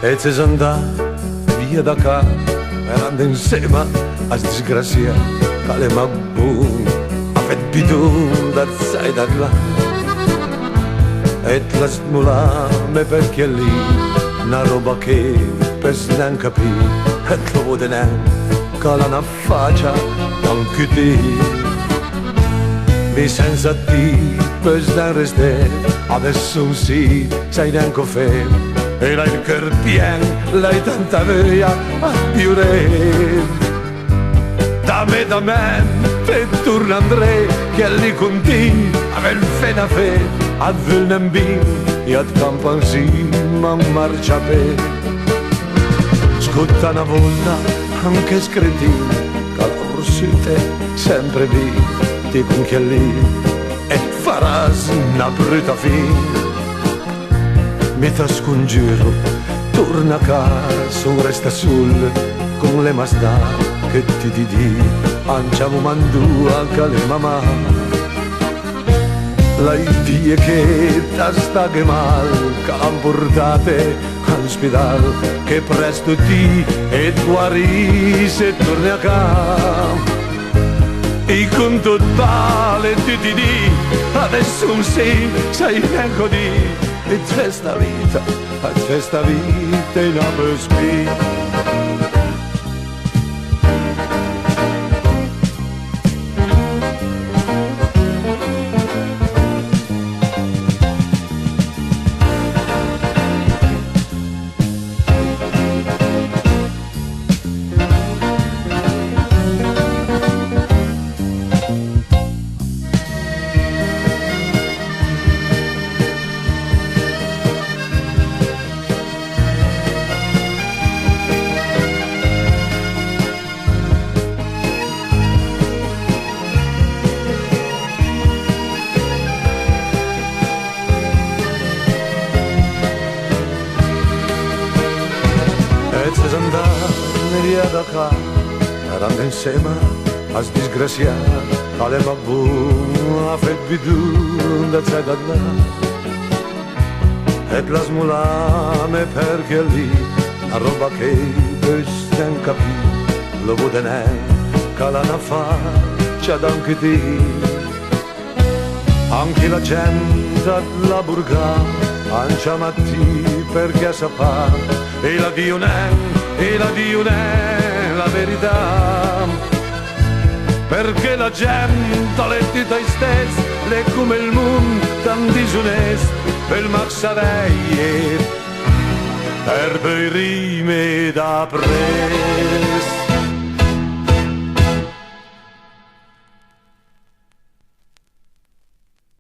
e se andà via da qua, erano insieme a disgrazia, che ma buon, a fet bidun da zai da là. E la smulame perché lì, una roba che per non capire, e lo vuole che la faccia anche te. Mi senza ti per non restare, adesso sì, sai neanche fare. E l'hai il cœur pieno, l'hai tanta voglia a piure. Da me, te torna andrei, che lì con te aver fena fe, a Vilnembin e a Campansin, ma marcia per. Scotta una volta anche scretin, che la borsite sempre vi, ti con che lì, e faras una brutta fine. Mi fa scongiuro, torna a casa, resta sul, con le masda che ti di, anciamo mandua che le mamma. La idea che ta sta che mal, che l'han portate all'ospedale, che presto ti e guarì se torni a casa. E con totale ti di, adesso sì, sai neanche di. E c'è sta vita in Aberspì. E se andare via da qua, erano insieme a disgraziare, alle ma buona febbidu da c'è da là. E plasmulame perché lì, la roba che questo capì, lo vuole che la faccia d'anche te. Anche la gente la burga, ancia matti perché sapà, e la Dio non la verità. Perché la gente le dita stessa, le come il mondo tan disonesto, per maxareie, per poi rime da pres.